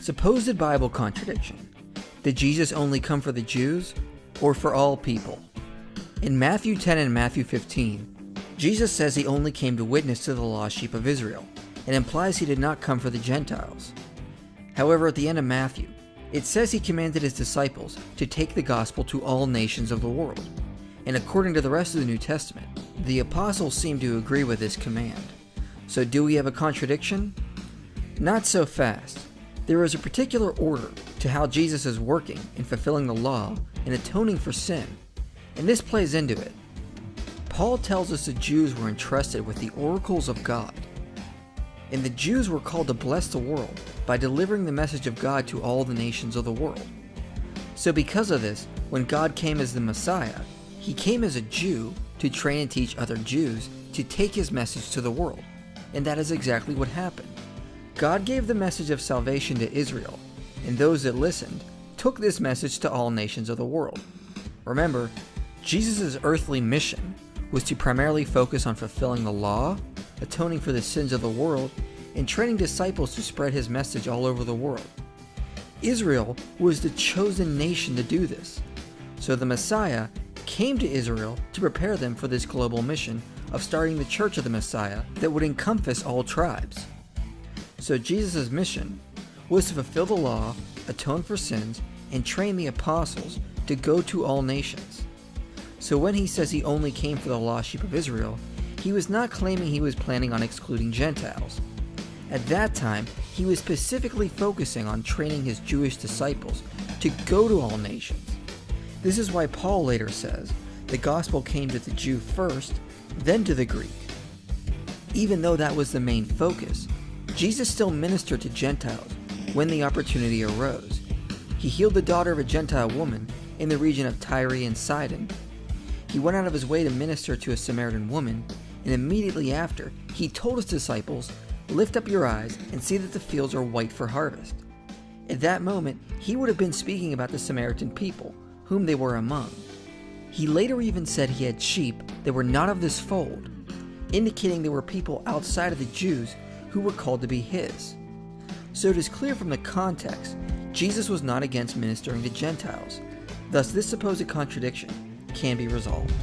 Supposed Bible contradiction. Did Jesus only come for the Jews or for all people? In Matthew 10 and Matthew 15, Jesus says he only came to witness to the lost sheep of Israel, and implies he did not come for the Gentiles. However, at the end of Matthew, it says he commanded his disciples to take the gospel to all nations of the world. And according to the rest of the New Testament, the apostles seem to agree with this command. So do we have a contradiction? Not so fast. There is a particular order to how Jesus is working in fulfilling the law and atoning for sin, and this plays into it. Paul tells us the Jews were entrusted with the oracles of God, and the Jews were called to bless the world by delivering the message of God to all the nations of the world. So because of this, when God came as the Messiah, he came as a Jew to train and teach other Jews to take his message to the world, and that is exactly what happened. God gave the message of salvation to Israel, and those that listened took this message to all nations of the world. Remember, Jesus' earthly mission was to primarily focus on fulfilling the law, atoning for the sins of the world, and training disciples to spread his message all over the world. Israel was the chosen nation to do this, so the Messiah came to Israel to prepare them for this global mission of starting the church of the Messiah that would encompass all tribes. So Jesus' mission was to fulfill the law, atone for sins, and train the apostles to go to all nations. So when he says he only came for the lost sheep of Israel, he was not claiming he was planning on excluding Gentiles. At that time, he was specifically focusing on training his Jewish disciples to go to all nations. This is why Paul later says the gospel came to the Jew first, then to the Greek. Even though that was the main focus, Jesus still ministered to Gentiles when the opportunity arose. He healed the daughter of a Gentile woman in the region of Tyre and Sidon. He went out of his way to minister to a Samaritan woman, and immediately after, he told his disciples, "Lift up your eyes and see that the fields are white for harvest." At that moment, he would have been speaking about the Samaritan people, whom they were among. He later even said he had sheep that were not of this fold, indicating there were people outside of the Jews who were called to be his. So it is clear from the context, Jesus was not against ministering to Gentiles. Thus, this supposed contradiction can be resolved.